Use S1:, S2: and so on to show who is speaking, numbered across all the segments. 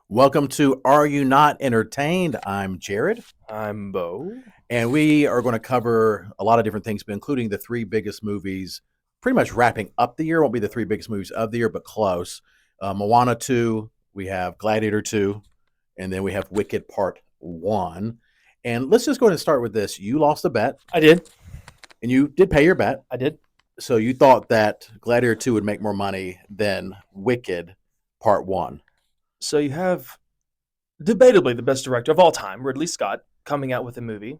S1: Welcome to Are You Not Entertained? I'm Jared,
S2: I'm Bo.
S1: and we are going to cover a lot of different things, but including the three biggest movies, pretty much wrapping up the year. Won't be the three biggest movies of the year, but close. Moana 2, we have Gladiator 2, and then we have Wicked Part 1. And let's just go ahead and start with this. You lost a bet,
S2: I did.
S1: and you did pay your bet.
S2: I did.
S1: So you thought that Gladiator 2 would make more money than Wicked Part 1.
S2: So you have debatably the best director of all time, Ridley Scott, coming out with a movie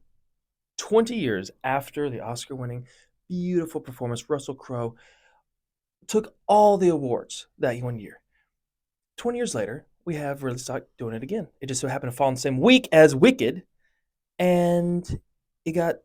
S2: 20 years after the Oscar-winning, beautiful performance. Russell Crowe took all the awards that one year. 20 years later, we have Ridley Scott doing it again. It just so happened to fall in the same week as Wicked, and it got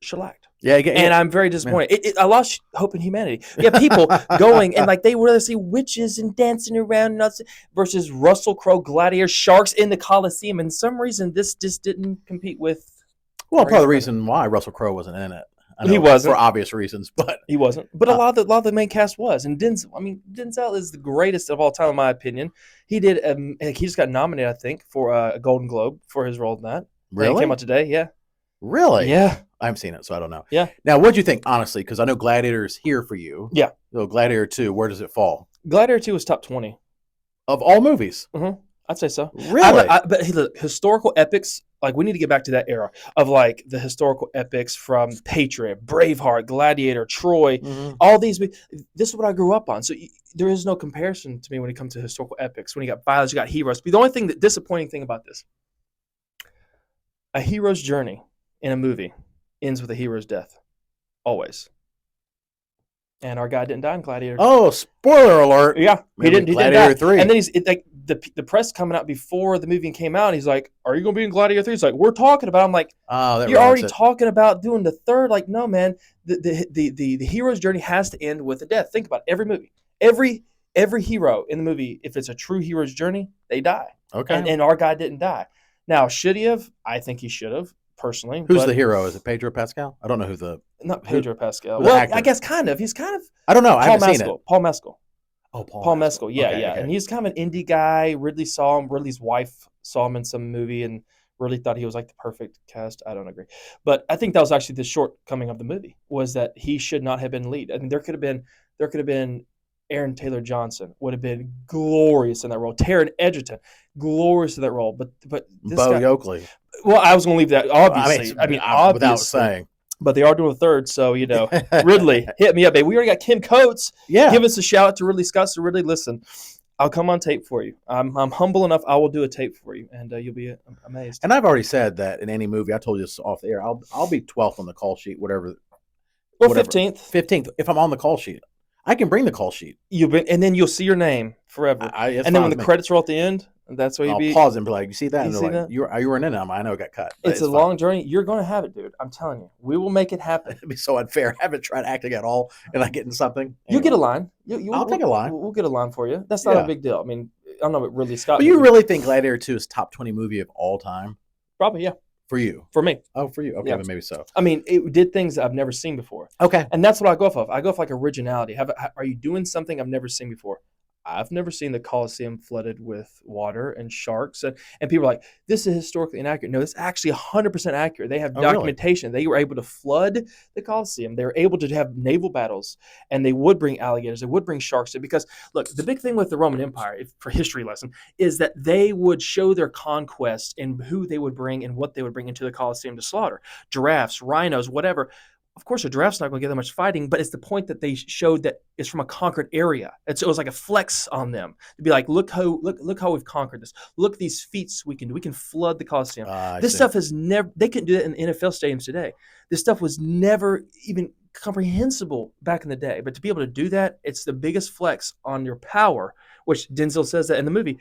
S2: shellacked.
S1: Yeah,
S2: and I'm very disappointed. I lost hope in humanity. You have people going and like they would rather see witches and dancing around nuts versus Russell Crowe, Gladiator, sharks in the Coliseum. And some reason this just didn't compete with.
S1: Well, part of the reason why Russell Crowe wasn't in it.
S2: He wasn't
S1: for obvious reasons, but
S2: he wasn't. But a lot of the main cast was. And Denzel, Denzel is the greatest of all time in my opinion. He did. He just got nominated, I think, for a Golden Globe for his role in that.
S1: Really?
S2: It came out today. Yeah.
S1: Really?
S2: Yeah.
S1: I haven't seen it, so I don't know.
S2: Yeah.
S1: Now, what do you think, honestly? Because I know Gladiator is here for you.
S2: Yeah.
S1: So Gladiator 2, where does it fall?
S2: Gladiator 2 was top 20.
S1: Of all movies?
S2: Mm-hmm. I'd say so.
S1: Really?
S2: But hey, look, historical epics, like we need to get back to that era of like the historical epics from Patriot, Braveheart, Gladiator, Troy, all these. This is what I grew up on. So there is no comparison to me when it comes to historical epics. When you got violence, you got heroes. But the only thing disappointing thing about this, a hero's journey in a movie ends with a hero's death. Always. And our guy didn't die in Gladiator.
S1: Oh, spoiler alert.
S2: Yeah. He didn't
S1: Gladiator
S2: die.
S1: 3.
S2: And then he's like the press coming out before the movie came out, he's like, "Are you going to be in Gladiator 3?" He's like, "We're talking about." I'm like,
S1: "Oh,
S2: you're already talking about doing the third." Like, no, man. The hero's journey has to end with a death. Think about it. Every movie. Every hero in the movie, if it's a true hero's journey, they die.
S1: Okay.
S2: And our guy didn't die. Now, should he have? I think he should have. Personally,
S1: who's the hero? Is it Pedro Pascal? I don't know
S2: not Pedro Pascal.
S1: Well,
S2: I guess kind of. He's kind of.
S1: I don't know. I haven't seen it.
S2: Paul Mescal.
S1: Oh,
S2: Paul Mescal. Yeah,
S1: okay,
S2: yeah.
S1: okay.
S2: And he's kind of an indie guy. Ridley's wife saw him in some movie and really thought he was like the perfect cast. I don't agree, but I think that was actually the shortcoming of the movie was that he should not have been lead. I mean, there could have been. Aaron Taylor Johnson would have been glorious in that role. Taron Egerton, glorious in that role. But this
S1: Bo
S2: guy,
S1: Oakley.
S2: Well, I was going to leave that obviously. Obviously,
S1: without saying.
S2: But they are doing a third, so Ridley, hit me up, baby. We already got Kim Coates.
S1: Yeah,
S2: give us a shout out to Ridley Scott. So Ridley, listen, I'll come on tape for you. I'm humble enough. I will do a tape for you, and you'll be amazed.
S1: And I've already said that in any movie. I told you this off the air. I'll be 12th on the call sheet, whatever.
S2: Or 15th.
S1: 15th if I'm on the call sheet. I can bring the call sheet.
S2: And then you'll see your name forever. And then when the credits roll at the end, that's where
S1: I'll pause and be like, "You see that?" And
S2: see
S1: like, you weren't in it. I know it got cut.
S2: It's a long journey. You're going to have it, dude. I'm telling you. We will make it happen.
S1: It'd be so unfair. I haven't tried acting at all, and I getting something. Anyway.
S2: You get a line.
S1: I'll take a line.
S2: We'll get a line for you. That's not a big deal. I mean, I don't know what Ridley Scott.
S1: But you really think Gladiator 2 is top 20 movie of all time?
S2: Probably, yeah.
S1: For you?
S2: For me.
S1: Oh, for you. Okay,
S2: yeah.
S1: But maybe so.
S2: I mean, it did things I've never seen before.
S1: Okay.
S2: And that's what I go off of. I go off like originality. Are you doing something I've never seen before? I've never seen the Coliseum flooded with water and sharks. And people are like, this is historically inaccurate. No, it's actually 100% accurate. They have documentation. Really? They were able to flood the Coliseum. They were able to have naval battles. And they would bring alligators. They would bring sharks. Because, look, the big thing with the Roman Empire, for history lesson, is that they would show their conquest and who they would bring and what they would bring into the Coliseum to slaughter. Giraffes, rhinos, whatever. Of course, a giraffe's not going to get that much fighting, but it's the point that they showed that it's from a conquered area. It was like a flex on them to be like, look how we've conquered this. Look these feats we can do. We can flood the Coliseum. This stuff has never. They couldn't do that in NFL stadiums today. This stuff was never even comprehensible back in the day. But to be able to do that, it's the biggest flex on your power, which Denzel says that in the movie.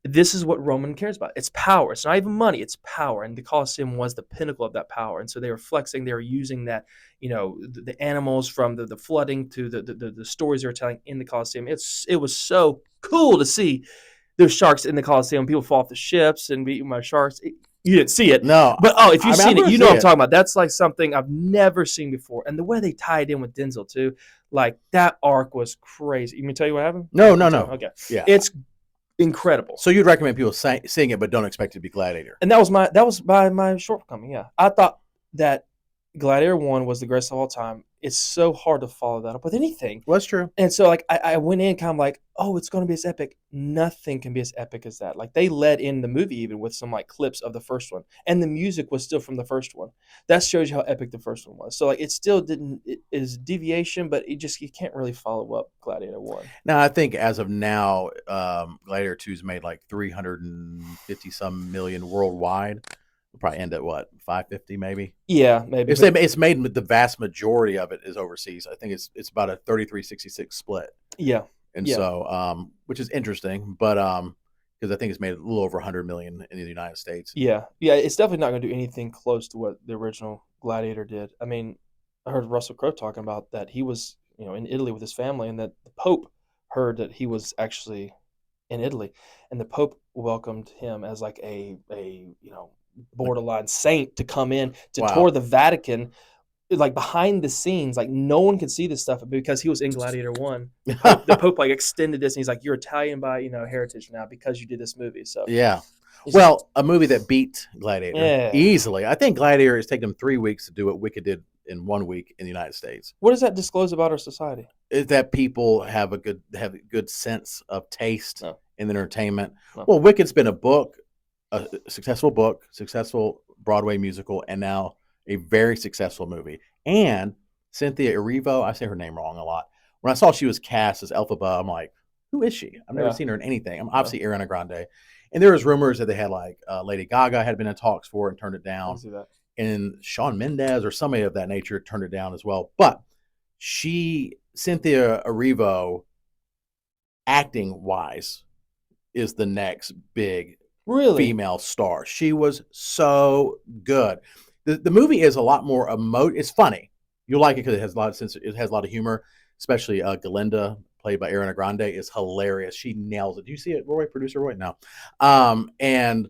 S2: This is what Roman cares about. It's power. It's not even money. It's power. And the Colosseum was the pinnacle of that power. And so they were flexing. They were using that, the animals from the flooding to the stories they were telling in the Colosseum. It was so cool to see those sharks in the Colosseum. People fall off the ships and be eaten by sharks. You didn't see it.
S1: No.
S2: But, if you've seen it, you know what I'm talking about. That's like something I've never seen before. And the way they tied in with Denzel, too, like that arc was crazy. You mean tell you what happened?
S1: No.
S2: Okay.
S1: Yeah.
S2: incredible.
S1: So you'd recommend people seeing it, but don't expect it to be Gladiator.
S2: And that was my shortcoming. Yeah, I thought that Gladiator 1 was the greatest of all time. It's so hard to follow that up with anything.
S1: Well, that's true.
S2: And so, like, I went in kind of like, oh, it's going to be as epic. Nothing can be as epic as that. Like, they led in the movie even with some, like, clips of the first one. And the music was still from the first one. That shows you how epic the first one was. So, like, it still didn't – it is deviation, but you can't really follow up Gladiator 1.
S1: Now, I think as of now, Gladiator 2's made like 350-some million worldwide. We'll probably end at what, 550 maybe?
S2: Yeah, maybe.
S1: It's made the vast majority of it is overseas. I think it's about a 33-66 split.
S2: Yeah.
S1: And so, which is interesting, but because I think it's made a little over 100 million in the United States.
S2: Yeah. Yeah, it's definitely not going to do anything close to what the original Gladiator did. I mean, I heard Russell Crowe talking about that he was, in Italy with his family, and that the Pope heard that he was actually in Italy, and the Pope welcomed him as like a borderline saint to come in to tour the Vatican, like behind the scenes. Like, no one could see this stuff because he was in Gladiator 1. The Pope like extended this, and he's like, you're Italian by heritage now because you did this movie. So
S1: yeah. Well, a movie that beat Gladiator easily. I think Gladiator has taken them 3 weeks to do what Wicked did in 1 week in the United States.
S2: What does that disclose about our society?
S1: Is that people have a good sense of taste in entertainment.
S2: No.
S1: Well, Wicked's been a successful book, successful Broadway musical, and now a very successful movie. And Cynthia Erivo, I say her name wrong a lot. When I saw she was cast as Elphaba, I'm like, who is she? I've never seen her in anything. I'm obviously Ariana Grande. And there was rumors that they had like Lady Gaga had been in talks for it and turned it down.
S2: I see that.
S1: And Shawn Mendes or somebody of that nature turned it down as well. But Cynthia Erivo, acting-wise, is the next big female star. She was so good. The movie is a lot more it's funny. You'll like it because it has a lot of sense. It has a lot of humor, especially Galinda, played by Ariana Grande, is hilarious. She nails it. Do you see it, Roy? Producer Roy? No. And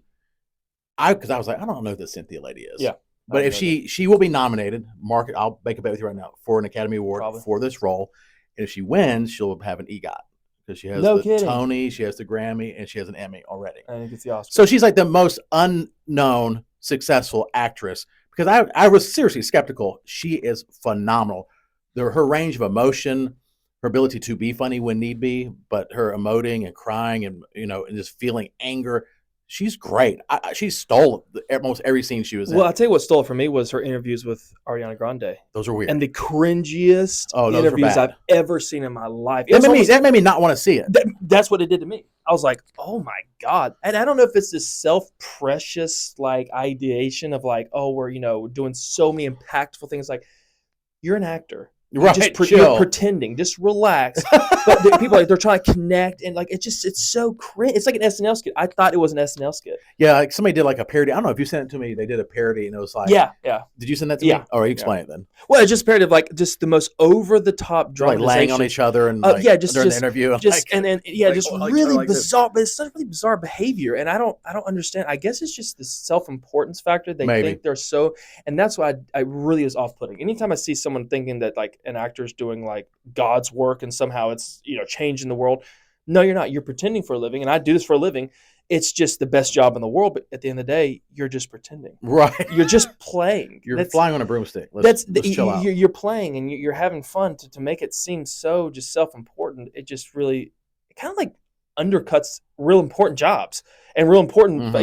S1: because I was like, I don't know who this Cynthia lady is.
S2: Yeah.
S1: But if she will be nominated, I'll make a bet with you right now, for an Academy Award for this role. And if she wins, she'll have an EGOT. Because she has Tony, she has the Grammy, and she has an Emmy already.
S2: I think it's the Oscar.
S1: So she's like the most unknown successful actress. Because I was seriously skeptical. She is phenomenal. Her range of emotion, her ability to be funny when need be, but her emoting and crying and and just feeling anger. She's great. She stole almost every scene she was in.
S2: Well, I'll tell you what stole it for me was her interviews with Ariana Grande.
S1: Those are weird.
S2: And the cringiest interviews I've ever seen in my life.
S1: That made me not want to see it.
S2: That's what it did to me. I was like, oh my God. And I don't know if it's this self-precious like ideation of like, oh, we're, doing so many impactful things. Like, you're an actor.
S1: Right,
S2: you're pretending. Just relax. But people they're trying to connect, and like it's so cringe. It's like an SNL skit. I thought it was an SNL skit.
S1: Yeah, like somebody did like a parody. I don't know if you sent it to me. They did a parody, and it was like,
S2: yeah.
S1: Did you send that to me? All right, explain it then.
S2: Well, it's just a parody of like just the most over the top dramatization,
S1: like laying on each other and during the interview,
S2: just really bizarre. But it's such really bizarre behavior, and I don't understand. I guess it's just the self-importance factor. They think they're so, and that's why I really is off-putting. Anytime I see someone thinking that like an actor's doing like God's work and somehow it's changing the world. No, you're not. You're pretending for a living, and I do this for a living. It's just the best job in the world, but at the end of the day, you're just pretending.
S1: Right.
S2: You're just playing.
S1: You're flying on a broomstick. Let's chill out.
S2: You're playing and you're having fun to make it seem so just self-important. It just really kind of like undercuts real important jobs and real important,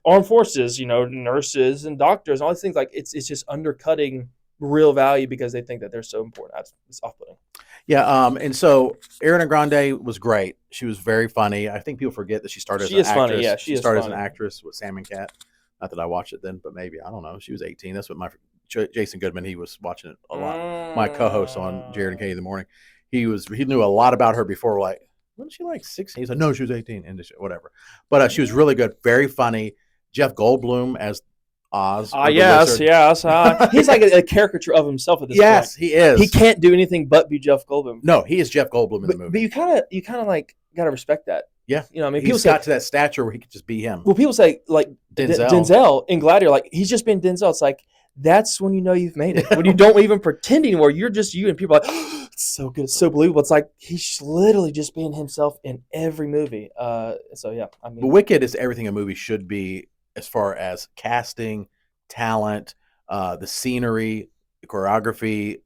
S2: armed forces, nurses and doctors and all these things. Like it's just undercutting real value because they think that they're so important. It's off-putting.
S1: Yeah, and so Ariana Grande was great. She was very funny. I think people forget that she started as an actress.
S2: Funny. Yeah,
S1: she started as an actress with Sam and Cat. Not that I watched it then, but maybe. I don't know. She was 18. That's what Jason Goodman, he was watching it a lot. My co-host on Jared and Katie in the Morning. He knew a lot about her before. Like, wasn't she like 16? He said, no, she was 18. And whatever. But she was really good. Very funny. Jeff Goldblum as Oz.
S2: Yes. He's like a caricature of himself at this point.
S1: Yes, he is.
S2: He can't do anything but be Jeff Goldblum.
S1: No, he is Jeff Goldblum in the movie.
S2: But you kind of like got to respect that.
S1: Yeah.
S2: People
S1: got to that stature where he could just be him.
S2: Well, people say like Denzel in Gladiator, like he's just been Denzel. It's like that's when you know you've made it. When you don't even pretend anymore, you're just you, and people are like, oh, it's so good, it's so believable. It's like he's literally just being himself in every movie. So yeah, I
S1: But
S2: mean,
S1: Wicked is everything a movie should be as far as casting, talent, the scenery, the choreography.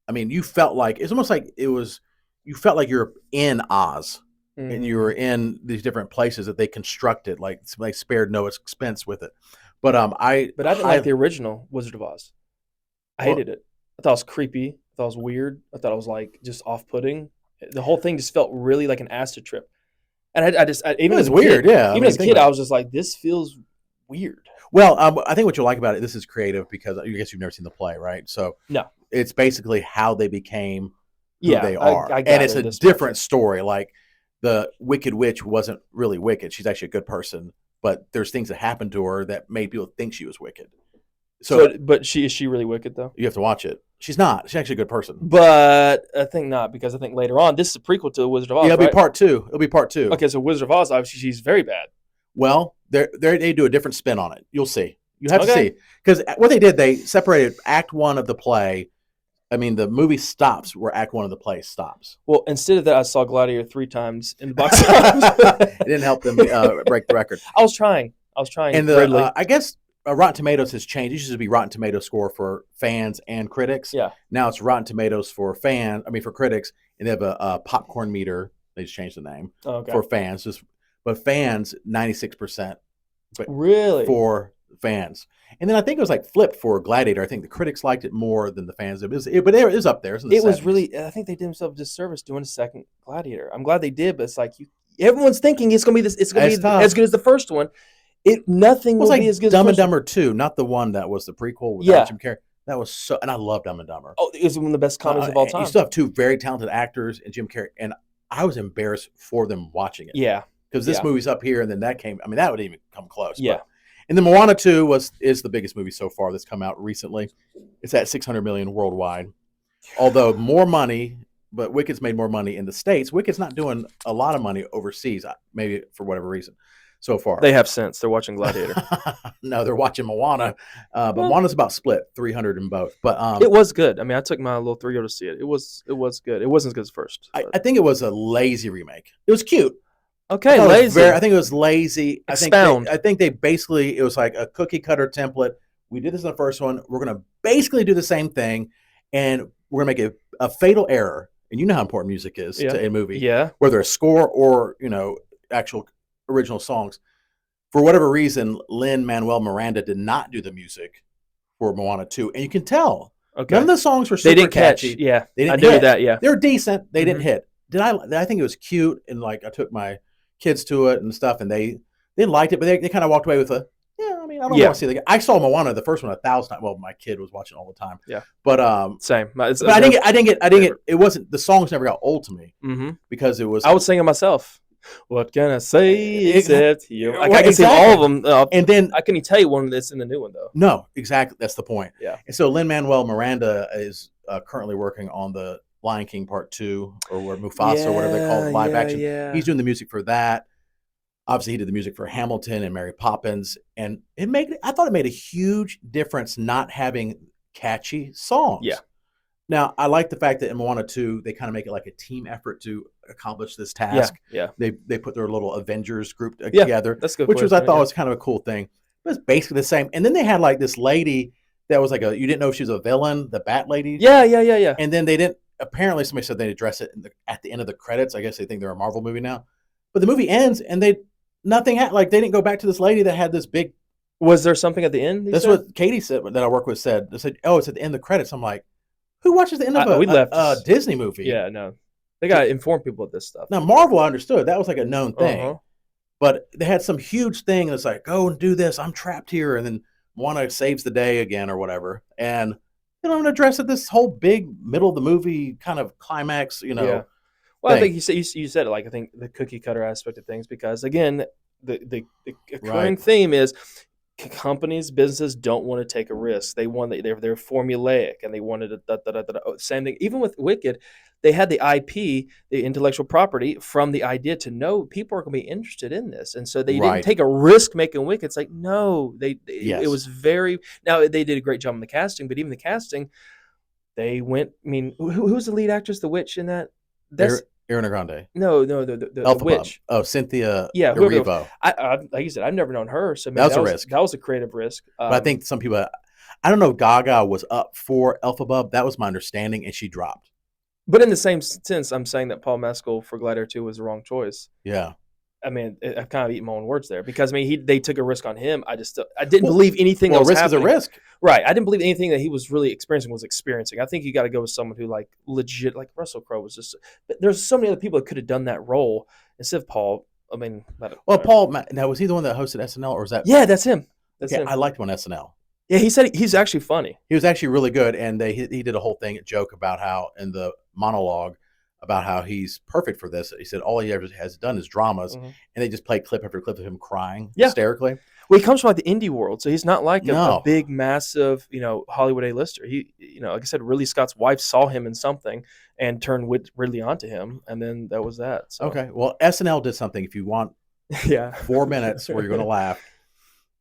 S1: I mean, you felt like it's almost like it was. You felt like you're in Oz, and you were in these different places that they constructed. Like they spared no expense with it. But
S2: but I didn't like the original Wizard of Oz. I
S1: well,
S2: hated it. I thought it was creepy. I thought it was weird. I thought it was like just off-putting. The whole thing just felt really like an acid trip. And
S1: it
S2: even as
S1: was
S2: a
S1: weird.
S2: kid,
S1: Yeah, I
S2: even
S1: mean,
S2: as a
S1: think
S2: kid,
S1: about
S2: I
S1: it.
S2: was just like, this feels weird.
S1: Well, I think what you'll like about it, this is creative because I guess you've never seen the play, right? So
S2: No,
S1: it's basically how they became who
S2: yeah,
S1: they are,
S2: I
S1: and it's
S2: gathered
S1: a
S2: this much.
S1: different story. Like the Wicked Witch wasn't really wicked; she's actually a good person. But there's things that happened to her that made people think she was wicked. So
S2: So, but is she really wicked though?
S1: you have to watch it. She's not. She's actually a good person.
S2: But I think not, because I think later on, this is a prequel to Wizard of
S1: Yeah,
S2: Oz,
S1: it'll be
S2: right?
S1: part two. It'll be part two.
S2: Okay, so Wizard of Oz, obviously, she's very bad.
S1: Well, they do a different spin on it. You'll see. You have to
S2: Okay.
S1: see because what they did, they separated Act One of the play. I mean, the movie stops where Act One of the play stops.
S2: Well, instead of that, I saw Gladiator 3 times in the box office.
S1: It didn't help them break the record.
S2: I was trying.
S1: And
S2: Ridley.
S1: I guess Rotten Tomatoes has changed. It used to be Rotten Tomatoes score for fans and critics.
S2: Yeah.
S1: Now it's Rotten Tomatoes for for critics, and they have a popcorn meter. They just changed the name for fans. But fans 96%. But
S2: Really?
S1: for fans, and then I think it was like flipped for Gladiator. I think the critics liked it more than the fans. But it was up there.
S2: It was really. I think they did themselves a disservice doing a second Gladiator. I'm glad they did, but it's like everyone's thinking it's gonna be this. It's gonna be as good as the first one. Nothing will be as good as
S1: Dumb and Dumber 2, not the one that was the prequel with Jim Carrey. That was so, and I love Dumb and Dumber.
S2: Oh, it's one of the best comedies of all time.
S1: You still have two very talented actors and Jim Carrey, and I was embarrassed for them watching it.
S2: Yeah,
S1: because this movie's up here, and then that came. I mean, that would even come close.
S2: Yeah.
S1: But, and then Moana 2 is the biggest movie so far that's come out recently. It's at 600 million worldwide. Although more money, but Wicked's made more money in the States. Wicked's not doing a lot of money overseas, maybe for whatever reason. So far,
S2: they have sense. They're watching Gladiator.
S1: No, they're watching Moana. But Moana's about split 300 in both. But
S2: it was good. I mean, I took my little 3-year-old to see it. It was good. It wasn't as good as first.
S1: I think it was a lazy remake. It was cute.
S2: Okay, lazy.
S1: I think it was lazy.
S2: Expound.
S1: I think they basically, it was like a cookie cutter template. We did this in the first one. We're going to basically do the same thing, and we're going to make a fatal error. And you know how important music is to a movie.
S2: Yeah.
S1: Whether a score or, actual original songs. For whatever reason, Lin-Manuel Miranda did not do the music for Moana 2. And you can tell.
S2: Okay.
S1: None of the songs were super catchy.
S2: Yeah.
S1: They didn't
S2: I knew that, yeah.
S1: They were decent. They didn't hit. I think it was cute, and like I took my kids to it and stuff, and they liked it, but they kind of walked away with I don't want to see it. I saw Moana, the first one, 1,000 times. Well, my kid was watching all the time.
S2: Yeah.
S1: But
S2: same.
S1: But I didn't get it wasn't, the songs never got old to me. Because it was,
S2: I was singing myself. What can I say except you?
S1: Well,
S2: I can sing all of them.
S1: And then
S2: I couldn't tell you one that's in the new one though.
S1: No, exactly. That's the point.
S2: Yeah.
S1: And so Lin-Manuel Miranda is currently working on the Lion King Part 2, or Mufasa, or whatever they call it, live action.
S2: Yeah.
S1: He's doing the music for that. Obviously, he did the music for Hamilton and Mary Poppins, and I thought it made a huge difference not having catchy songs.
S2: Yeah.
S1: Now, I like the fact that in Moana 2, they kind of make it like a team effort to accomplish this task.
S2: Yeah.
S1: They put their little Avengers group together,
S2: that's good.
S1: Which was, I thought, was kind of a cool thing. It was basically the same. And then they had like this lady that was like you didn't know if she was a villain, the Bat Lady.
S2: Yeah.
S1: And then they didn't. Apparently, somebody said they'd address it at the end of the credits. I guess they think they're a Marvel movie now. But the movie ends, and they didn't go back to this lady that had this big.
S2: Was there something at the end?
S1: That's what Katie said that I work with said. They said, "Oh, it's at the end of the credits." I'm like, who watches the end of a Disney movie?
S2: Yeah, no. They got to inform people of this stuff.
S1: Now, Marvel, I understood. That was like a known thing. But they had some huge thing that's like, go and do this. I'm trapped here. And then Moana saves the day again or whatever. And they don't address it, this whole big middle of the movie kind of climax,
S2: Yeah. Well, thing. I think you said it, like, I think the cookie cutter aspect of things, because, again, the occurring theme is companies, businesses don't want to take a risk. They want they're formulaic, and they wanted same thing. Even with Wicked, they had the IP, the intellectual property from the idea to know people are going to be interested in this, and so they didn't
S1: Right.
S2: take a risk making Wicked. It's like no, it
S1: Yes.
S2: was very now they did a great job in the casting, but even the casting, they went. I mean, who was the lead actress, the witch in that? That's
S1: Ariana Grande.
S2: no, the witch.
S1: Oh, Cynthia
S2: Yeah, whoever.
S1: Erivo.
S2: I like you said, I've never known her, so maybe
S1: That was a risk.
S2: That was a creative risk.
S1: But I think some people, I don't know, Gaga was up for Elphaba. That was my understanding, and she dropped.
S2: But in the same sense, I'm saying that Paul Mescal for Gladiator 2 was the wrong choice.
S1: Yeah.
S2: I mean, I've kind of eaten my own words there because I mean, they took a risk on him. I didn't believe anything that was
S1: risk
S2: happening.
S1: is a risk,
S2: right? I didn't believe anything that he was really experiencing. I think you got to go with someone who like legit, like Russell Crowe was just. But there's so many other people that could have done that role instead of Paul. I mean,
S1: Paul. Now, was he the one that hosted SNL, or was that?
S2: Yeah, that's him. That's him.
S1: I liked him on SNL.
S2: Yeah, he said he's actually funny.
S1: He was actually really good, and he did a whole joke about how in the monologue about how he's perfect for this. He said all he ever has done is dramas, and they just play clip after clip of him crying hysterically.
S2: Well, he comes from like the indie world, so he's not like a big, massive, Hollywood A-lister. He, like I said, Ridley Scott's wife saw him in something and turned Ridley onto him, and then that was that. So.
S1: Okay, well, SNL did something. If you want, 4 minutes where you're going to laugh,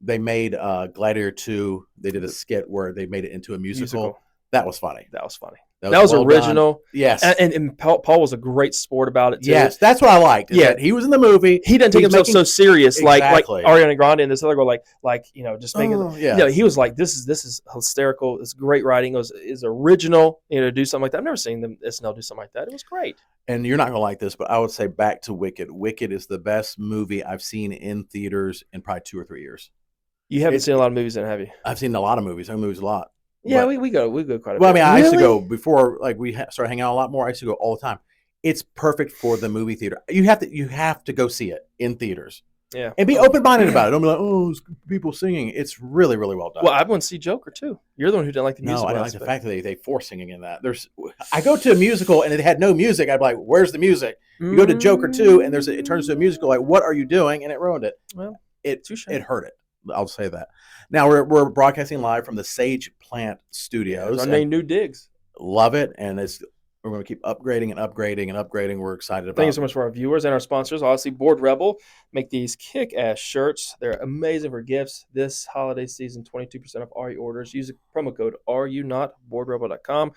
S1: they made Gladiator 2. They did a skit where they made it into a musical. That was funny.
S2: That was funny. That was well original. Done.
S1: Yes.
S2: And Paul was a great sport about it, too.
S1: Yes, that's what I liked. Yeah. He was in the movie.
S2: He didn't take himself so serious
S1: exactly.
S2: like Ariana Grande and this other girl, just making it. He was like, this is hysterical. It's great writing. It was original, to do something like that. I've never seen them SNL do something like that. It was great.
S1: And you're not going to like this, but I would say back to Wicked. Wicked is the best movie I've seen in theaters in probably 2 or 3 years.
S2: You haven't seen a lot of movies then, have you?
S1: I've seen a lot of movies. I movies a lot.
S2: Yeah, we go quite a bit.
S1: Well, I mean, I used to go before, like we started hanging out a lot more. I used to go all the time. It's perfect for the movie theater. You have to go see it in theaters.
S2: Yeah,
S1: and be open minded about it. Don't be like, oh, people singing. It's really, really well done.
S2: Well, I went to see Joker too. You're the one who didn't like the music.
S1: No, I didn't like the fact that they force singing in that. I go to a musical and it had no music. I'd be like, where's the music? You go to Joker 2 and it turns to a musical. Like, what are you doing? And it ruined it. Well, it hurt it. I'll say that. Now we're broadcasting live from the Sage Plant Studios.
S2: Our new digs.
S1: Love it, and we're going to keep upgrading and upgrading and upgrading. We're excited about it.
S2: Thank you so much for our viewers and our sponsors. Obviously, Board Rebel make these kick-ass shirts. They're amazing for gifts this holiday season. 22% off all your orders. Use the promo code RUNOT, boardrebel.com.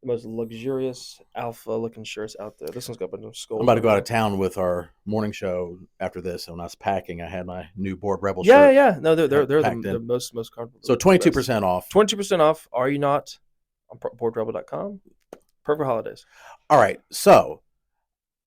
S2: The most luxurious alpha-looking shirts out there. This one's got a bunch of skulls.
S1: I'm about to go out of town with our morning show after this. And when I was packing, I had my new Board Rebel shirt.
S2: Yeah. No, they're the most comfortable.
S1: So 22% off.
S2: 22% off. Are you not on boardrebel.com? Perfect holidays.
S1: All right. So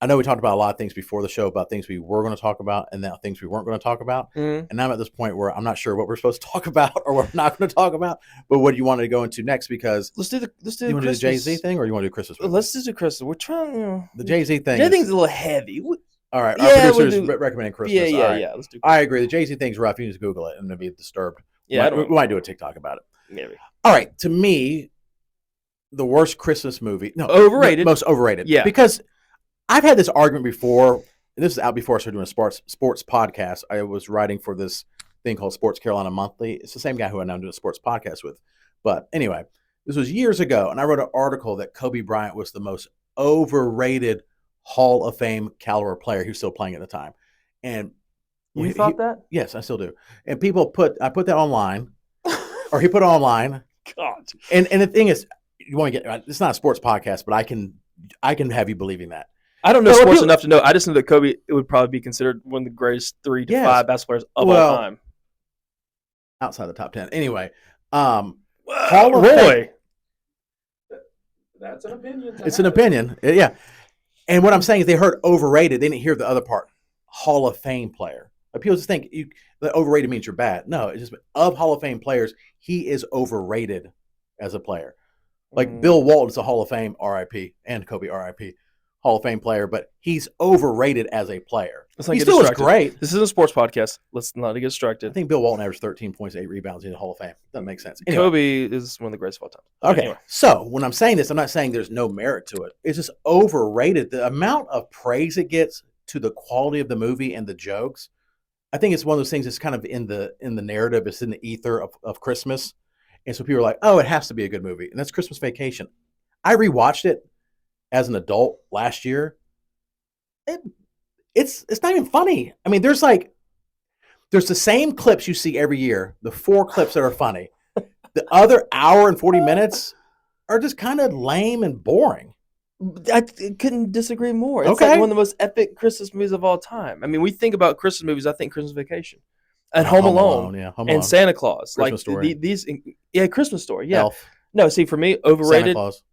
S1: I know we talked about a lot of things before the show about things we were going to talk about and now things we weren't going to talk about. And now I'm at this point where I'm not sure what we're supposed to talk about or what we're not going to talk about. But what do you want to go into next? Because
S2: let's do
S1: you want to do the Jay-Z thing or you want to do Christmas movie?
S2: Let's do Christmas. We're trying
S1: the Jay-Z thing.
S2: Jay-Z's a little heavy.
S1: All right. Our producers recommending Christmas.
S2: Yeah.
S1: Right.
S2: Let's do Christmas.
S1: I agree. The Jay-Z thing's rough. You just Google it and it'll be disturbed.
S2: Yeah.
S1: We might do a TikTok about it.
S2: Maybe.
S1: All right. To me, the worst Christmas movie. No,
S2: overrated.
S1: Most overrated.
S2: Yeah.
S1: Because I've had this argument before, and this is out before I started doing a sports podcast. I was writing for this thing called Sports Carolina Monthly. It's the same guy who I now do a sports podcast with. But anyway, this was years ago, and I wrote an article that Kobe Bryant was the most overrated Hall of Fame caliber player. He was still playing at the time. And
S2: you thought that?
S1: Yes, I still do. And I put that online, or he put it online.
S2: God.
S1: And the thing is, you want to get, it's not a sports podcast, but I can have you believing that.
S2: I don't know sports enough to know. I just know that Kobe would probably be considered one of the greatest 3 to 5 basketball players of all time.
S1: Outside the top 10. Anyway,
S2: Hall of Fame. That's an opinion.
S1: It's an opinion. Yeah. And what I'm saying is they heard overrated. They didn't hear the other part. Hall of Fame player. Like people just think that overrated means you're bad. No, it's just of Hall of Fame players, he is overrated as a player. Like Bill Walton's a Hall of Fame RIP and Kobe RIP Hall of Fame player, but he's overrated as a player. He still is great.
S2: This is a sports podcast. Let's not get distracted.
S1: I think Bill Walton averaged 13 points, 8 rebounds in the Hall of Fame. Doesn't make sense. Anyway.
S2: Kobe is one of the greatest of all time.
S1: Okay, anyway. So when I'm saying this, I'm not saying there's no merit to it. It's just overrated. The amount of praise it gets to the quality of the movie and the jokes, I think it's one of those things that's kind of in the narrative. It's in the ether of Christmas, and so people are like, "Oh, it has to be a good movie," and that's Christmas Vacation. I rewatched it as an adult last year. It, it's not even funny. I mean, there's the same clips you see every year, the 4 clips that are funny. The other hour and 40 minutes are just kind of lame and boring.
S2: I couldn't disagree more. It's
S1: Okay.
S2: like one of the most epic Christmas movies of all time. I mean, we think about Christmas movies, I think Christmas Vacation and Home Alone
S1: yeah, Home
S2: and
S1: Alone.
S2: Santa Claus.
S1: Christmas
S2: like
S1: Story.
S2: these, yeah, Christmas Story. Yeah.
S1: Elf,
S2: No, see, for me,
S1: Santa
S2: overrated.
S1: Claus.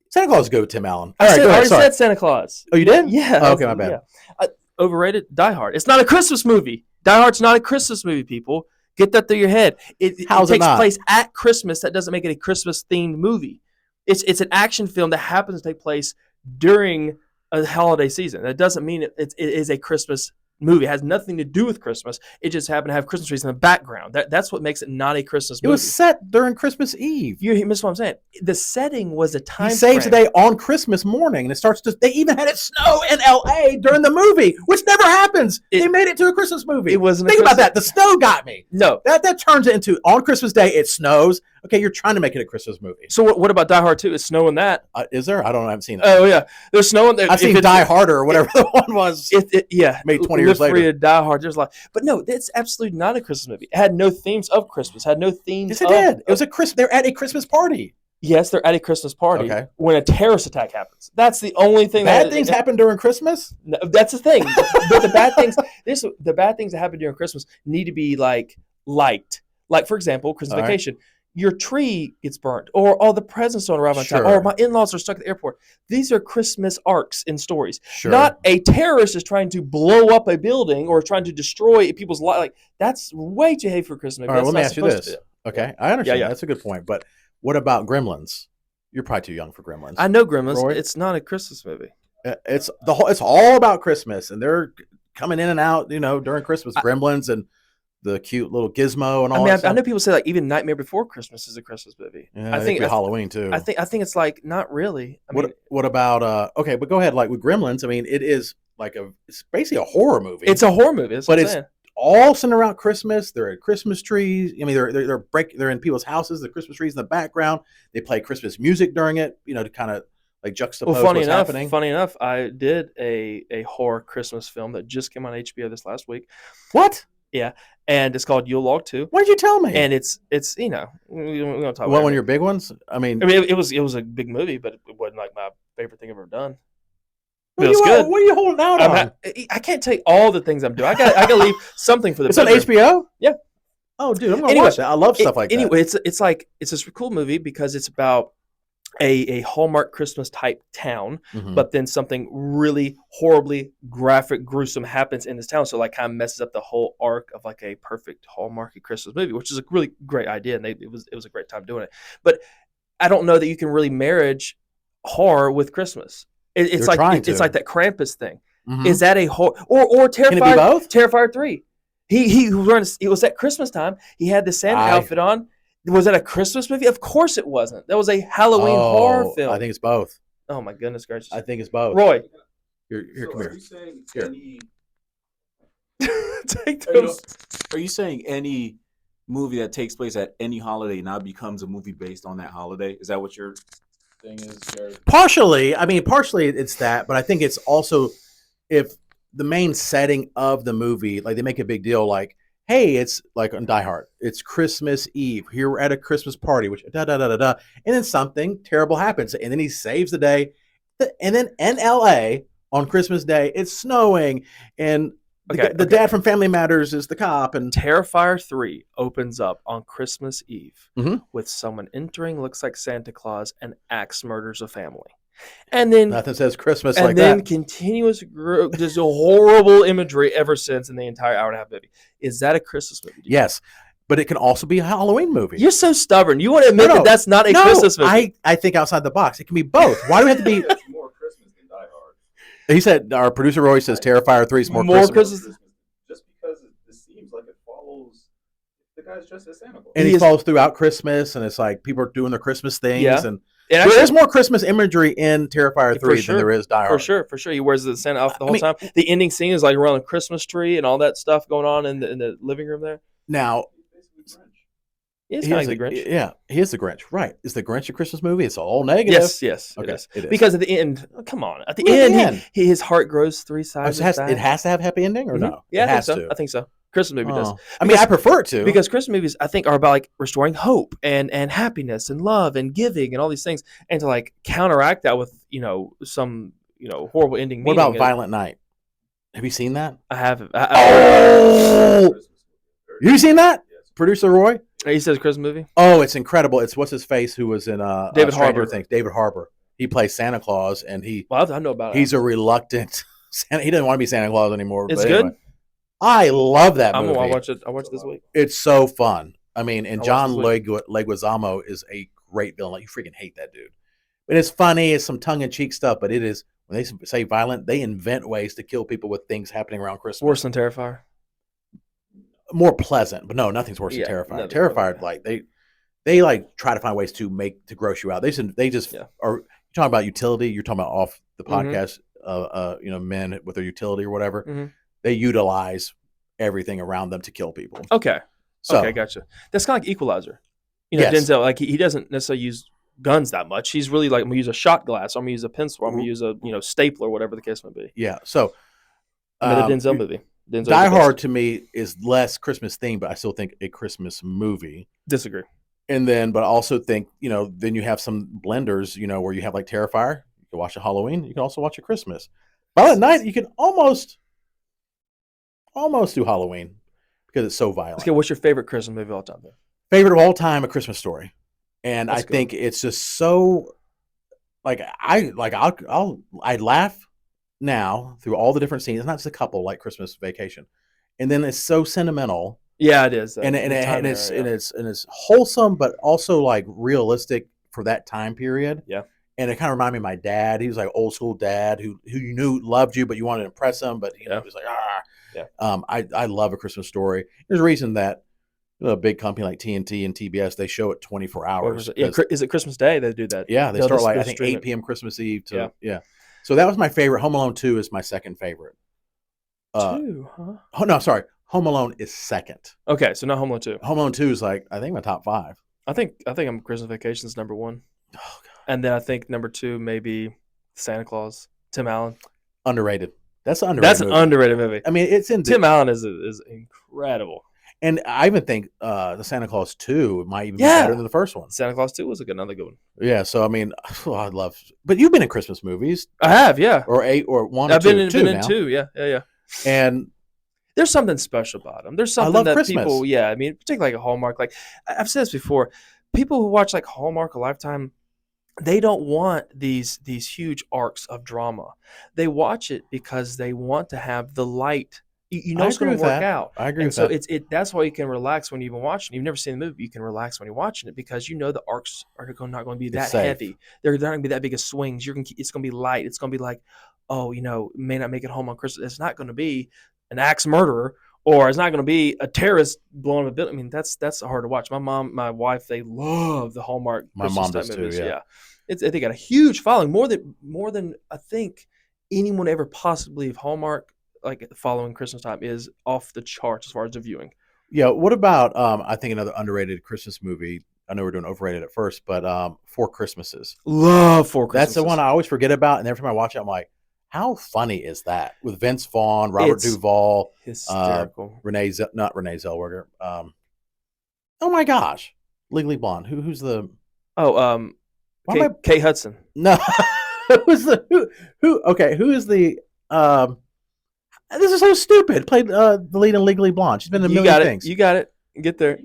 S1: Santa Claus go Tim Allen.
S2: I
S1: All right, go ahead.
S2: already
S1: Sorry.
S2: said Santa Claus.
S1: Oh, you did?
S2: Yeah.
S1: Oh, okay, my bad.
S2: Yeah. Overrated. Die Hard. It's not a Christmas movie. Die Hard's not a Christmas movie. People get that through your head. It
S1: How's it
S2: takes
S1: not?
S2: place at Christmas. That doesn't make it a Christmas themed movie. It's an action film that happens to take place during a holiday season. That doesn't mean it is a Christmas movie. It has nothing to do with Christmas. It just happened to have Christmas trees in the background. That's what makes it not a Christmas
S1: It
S2: movie.
S1: was set during Christmas Eve.
S2: You miss what I'm saying? The setting was a time
S1: He saves the
S2: frame.
S1: day on Christmas morning, and it starts to. They even had it snow in L.A. during the movie, which never happens. They made it to a Christmas movie.
S2: It wasn't.
S1: Think about that. The snow got me.
S2: No.
S1: That turns it into on Christmas Day. It snows. Okay, you're trying to make it a Christmas movie.
S2: So what about Die Hard 2? Is snow in that?
S1: Is there? I don't know. I haven't seen it.
S2: Oh yeah, there's snow in there.
S1: I've seen Die Harder or whatever the one was.
S2: Yeah,
S1: made 20 years
S2: Live Free
S1: later.
S2: to Die Hard. There's a lot, but no, it's absolutely not a Christmas movie. It had no themes of Christmas. Had no themes.
S1: Yes, it did. It was a Christmas. They're at a Christmas party.
S2: Yes, they're at a Christmas party
S1: Okay.
S2: when a terrorist attack happens. That's the only thing.
S1: Bad things happen during Christmas.
S2: No, that's the thing. But the bad things, the bad things that happen during Christmas need to be liked. Like for example, Christmas
S1: All right.
S2: Vacation. Your tree gets burnt, or all the presents don't arrive on time,
S1: Sure.
S2: or my in-laws are stuck at the airport. These are Christmas arcs in stories.
S1: Sure.
S2: Not a terrorist is trying to blow up a building or trying to destroy people's life. Like that's way too heavy for Christmas.
S1: All right.
S2: That's
S1: Let me
S2: not
S1: ask you
S2: supposed to
S1: this.
S2: be.
S1: Okay, I understand.
S2: Yeah.
S1: That's a good point. But what about Gremlins? You're probably too young for Gremlins.
S2: I know Gremlins.
S1: Roy?
S2: It's not a Christmas movie.
S1: It's all about Christmas, and they're coming in and out, during Christmas. Gremlins and the cute little Gizmo and all.
S2: I mean,
S1: that
S2: I
S1: stuff.
S2: know people say like even Nightmare Before Christmas is a Christmas movie.
S1: Yeah,
S2: I think
S1: Halloween too.
S2: I think it's like not really. I mean,
S1: what about okay? But go ahead. Like with Gremlins, I mean, it is it's basically a horror movie.
S2: it's a horror movie. That's
S1: But
S2: what I'm
S1: it's
S2: saying.
S1: all centered around Christmas. They're at Christmas trees. I mean, they're in people's houses. The Christmas trees in the background. They play Christmas music during it. To kind of like juxtapose what's happening.
S2: Funny enough, I did a horror Christmas film that just came on HBO this last week.
S1: What?
S2: Yeah, and it's called Yule Log 2.
S1: Why did you tell me?
S2: And it's we don't talk about
S1: one of
S2: it.
S1: your big ones. I mean,
S2: it was a big movie, but it wasn't like my favorite thing I've ever done.
S1: what
S2: It was
S1: are you-
S2: good.
S1: What are you holding out on?
S2: I can't tell you all the things I'm doing. I got to leave something for the.
S1: It's on
S2: bedroom.
S1: HBO.
S2: Yeah.
S1: Oh, dude, I'm gonna
S2: Anyway,
S1: watch that. I love stuff like that.
S2: Anyway, it's this cool movie because it's about a Hallmark Christmas type town,
S1: Mhm.
S2: but then something really horribly graphic, gruesome happens in this town, so like kind of messes up the whole arc of like a perfect Hallmarky Christmas movie, which is a really great idea, and it was a great time doing it. But I don't know that you can really marriage horror with Christmas. It's
S1: They're trying
S2: like it's
S1: to.
S2: like that Krampus thing.
S1: Mhm.
S2: Is that a horror or Terrifier?
S1: Can it be both?
S2: Terrifier 3. He learned it was at Christmas time. He had the Santa outfit on. Was that a Christmas movie? Of course it wasn't. That was a Halloween horror film.
S1: I think it's both.
S2: Oh my goodness gracious.
S1: I think it's both.
S2: Roy,
S1: Here,
S3: So
S1: come
S3: are
S1: here.
S3: you saying
S1: Here.
S3: any?
S2: take
S3: Are you,
S2: those.
S3: are you saying any movie that takes place at any holiday now becomes a movie based on that holiday? Is that what your thing is, Jared?
S1: Partially it's that, but I think it's also if the main setting of the movie, like they make a big deal, like, hey, it's like on Die Hard, it's Christmas Eve. Here we're at a Christmas party, which da da da da da, and then something terrible happens, and then he saves the day, and then in L.A. on Christmas Day, it's snowing, and the dad from Family Matters is the cop, and
S2: Terrifier 3 opens up on Christmas Eve
S1: Mhm.
S2: with someone entering, looks like Santa Claus, and axe murders a family. And then
S1: nothing says Christmas
S2: and
S1: like
S2: then
S1: that.
S2: continuous just a horrible imagery ever since in the entire hour and a half movie. Is that a Christmas movie?
S1: Yes, but it can also be a Halloween movie.
S2: You're so stubborn. You want to admit that that's not a Christmas movie.
S1: I think outside the box. It can be both. Why do we have to be?
S3: It's more Christmas than Die Hard.
S1: He said, our producer Roy says Terrifier 3 is more
S2: More
S1: Christmas.
S2: Christmas.
S3: Just because it seems like it follows the guy's dressed as Santa Claus.
S1: And
S2: He
S1: he
S2: is-
S1: follows throughout Christmas, and it's like people are doing their Christmas things.
S2: Yeah.
S1: And
S2: And
S1: There is more Christmas imagery in Terrifier 3
S2: sure.
S1: than there is Die Hard.
S2: For sure. He wears the Santa outfit the whole time. The ending scene is like around the Christmas tree and all that stuff going on in the living room there.
S1: Now,
S2: He's kind of like the Grinch.
S1: Yeah, he is the Grinch. Right. Is the Grinch a Christmas movie? It's all negative.
S2: Yes,
S1: okay,
S2: it is. Because at the end, come on. At the end, his heart grows 3 sides.
S1: It has to have a happy ending or no?
S2: Yeah,
S1: it has
S2: to. I think so. Christmas movie does.
S1: I mean, I prefer it to.
S2: Because Christmas movies, I think, are about like restoring hope and happiness and love and giving and all these things. And to like counteract that with, some, horrible ending.
S1: What about Violent Night? Have you seen that?
S2: I haven't.
S1: You seen that? Producer Roy?
S2: He says Christmas movie.
S1: Oh, it's incredible. It's what's his face who was in
S2: David
S1: Stranger
S2: Harbour.
S1: Things. David Harbour. He plays Santa Claus, and
S2: I know about it.
S1: He's a reluctant Santa. He doesn't want to be Santa Claus anymore.
S2: It's good.
S1: Anyway, I love that movie.
S2: I'll watch it. I'll watch it this week.
S1: It's so fun. I mean, and John Leguizamo is a great villain. Like, you freaking hate that dude. But it's funny. It's some tongue in cheek stuff. But it is when they say violent, they invent ways to kill people with things happening around Christmas.
S2: Worse than Terrifier.
S1: More pleasant, but no, nothing's worse than Terrifier. Terrifier, like they like try to find ways to gross you out. They just are. You're talking about utility. You're talking about off the podcast. Men with their utility or whatever.
S2: Mm-hmm.
S1: They utilize everything around them to kill people.
S2: Okay. Okay, gotcha. That's kind of like Equalizer. Denzel, like he doesn't necessarily use guns that much. He's really like, I'm gonna use a shot glass. I'm gonna use a pencil. I'm gonna use a stapler, whatever the case may be.
S1: Yeah. So
S2: the Denzel movie.
S1: Die Hard to me is less Christmas themed, but I still think a Christmas movie.
S2: Disagree.
S1: And then, but I also think, then you have some blenders, where you have like Terrifier. You can watch a Halloween. You can also watch a Christmas. Violent Night, you can almost do Halloween because it's so violent.
S2: Okay, what's your favorite Christmas movie of all time then?
S1: Favorite of all time, A Christmas Story. And
S2: That's
S1: I think it's just so I'd laugh now through all the different scenes. It's not just a couple like Christmas Vacation. And then it's so sentimental.
S2: Yeah, it is.
S1: And it's wholesome, but also like realistic for that time period.
S2: Yeah.
S1: And it kind of reminded me of my dad. He was like old school dad who you knew loved you, but you wanted to impress him. But he was like,
S2: Yeah.
S1: I love A Christmas Story. There's a reason that a big company like TNT and TBS, they show it 24 hours.
S2: Is it Christmas Day they do that?
S1: Yeah, they start I think 8 p.m. Christmas Eve. Yeah. So that was my favorite. Home Alone 2 is my second favorite.
S2: 2, huh?
S1: Oh, no, sorry. Home Alone is second.
S2: Okay, so not Home Alone 2.
S1: Home Alone 2 is like, I think my top 5.
S2: I think I'm Christmas Vacation is number 1.
S1: Oh, God.
S2: And then I think number 2 maybe Santa Claus, Tim Allen.
S1: Underrated. That's an underrated movie. I mean, it's in
S2: Tim Allen is incredible.
S1: And I even think the Santa Claus 2 might even be better than the first one.
S2: Santa Claus 2 was another good one.
S1: Yeah, so I mean, I love. But you've been in Christmas movies.
S2: I have, yeah.
S1: Or 8 or 1 or
S2: I've
S1: 2.
S2: I've been in 2, yeah.
S1: And
S2: there's something special about them. There's something that Christmas. People, I mean, particularly like a Hallmark. Like I've said this before, people who watch like Hallmark, a Lifetime, they don't want these huge arcs of drama. They watch it because they want to have the light. You know it's going to work out.
S1: I agree with
S2: that.
S1: So
S2: that's why you can relax when you're even watching. You've never seen the movie. You can relax when you're watching it because you know the arcs are not going to be that heavy. They're not going to be that big of swings. It's going to be light. It's going to be like, may not make it home on Christmas. It's not going to be an axe murderer, or it's not going to be a terrorist blowing up a building. I mean, that's hard to watch. My mom, my wife, they love the Hallmark.
S1: My mom does
S2: movies.
S1: Too. Yeah.
S2: They got a huge following, more than I think anyone ever possibly of Hallmark. Like the following Christmas time is off the charts as far as the viewing.
S1: Yeah. What about I think another underrated Christmas movie? I know we're doing Overrated at first, but Four Christmases.
S2: Love Four Christmases.
S1: That's the one I always forget about, and every time I watch it, I'm like, how funny is that? With Vince Vaughn, Robert Duvall,
S2: hysterical.
S1: Not Renee Zellweger. Oh my gosh, Legally Blonde. Who's the?
S2: Kate Hudson.
S1: No, who's the who? Okay, who is the? This is so stupid. Played the lead in Legally Blonde. She's been in a million things.
S2: You got it. Get there.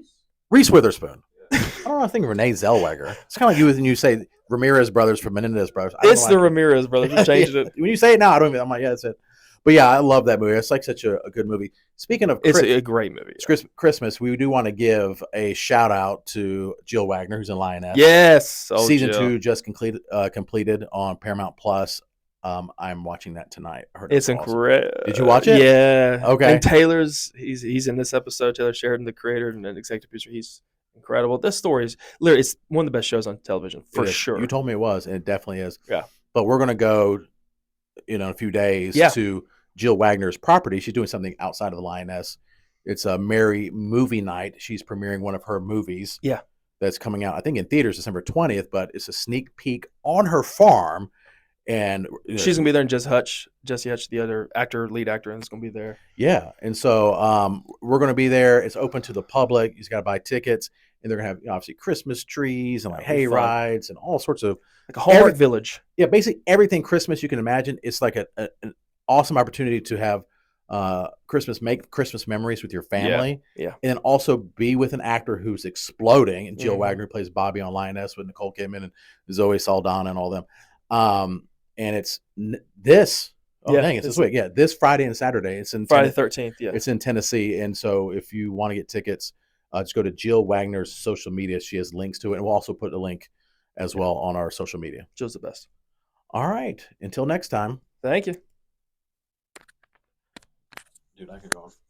S1: Reese Witherspoon. I don't know. I think Renee Zellweger. It's kind of like you when you say Ramirez brothers from Menendez brothers.
S2: It's the Ramirez brothers. We changed it.
S1: When you say it now, I don't even. I'm like, yeah, that's it. But yeah, I love that movie. It's like such a good movie. Speaking of,
S2: it's a great movie.
S1: Yeah. Christmas. We do want to give a shout out to Jill Wagner, who's in Lioness.
S2: Yes,
S1: season 2 just completed on Paramount Plus. I'm watching that tonight. I heard
S2: it's incredible.
S1: Awesome. Did you watch it?
S2: Yeah.
S1: Okay.
S2: And Taylor's he's in this episode. Taylor Sheridan, the creator and executive producer. Incredible. This story is literally, it's one of the best shows on television for
S1: It is.
S2: sure.
S1: You told me it was, and it definitely is.
S2: Yeah.
S1: But we're going to go, in a few days
S2: Yeah.
S1: to Jill Wagner's property. She's doing something outside of the Lioness. It's a Merry movie night. She's premiering one of her movies.
S2: Yeah.
S1: That's coming out, I think, in theaters December 20th, but it's a sneak peek on her farm. And
S2: She's gonna be there, and Jesse Hutch, the other lead actor, and is gonna be there.
S1: yeah, and so we're going to be there. It's open to the public. You just got to buy tickets, and they're going to have obviously Christmas trees and like
S2: That'll be
S1: hay
S2: fun.
S1: rides and all sorts of
S2: Like a Hallmark village.
S1: yeah, basically everything Christmas you can imagine. It's like an awesome opportunity to have make Christmas memories with your family.
S2: Yeah.
S1: And then also be with an actor who's exploding. And Jill
S2: Mhm.
S1: Wagner plays Bobby on Lioness with Nicole Kidman and Zoe Saldana and all them. And it's this. Oh,
S2: Yeah,
S1: dang, it's this
S2: it's-
S1: week. Yeah, this Friday and Saturday. It's in
S2: Friday the 13th. Yeah.
S1: It's in Tennessee. And so if you want to get tickets, just go to Jill Wagner's social media. She has links to it. And we'll also put a link as well on our social media.
S2: Jill's the best.
S1: All right. Until next time.
S2: Thank you.
S3: Dude, I could go.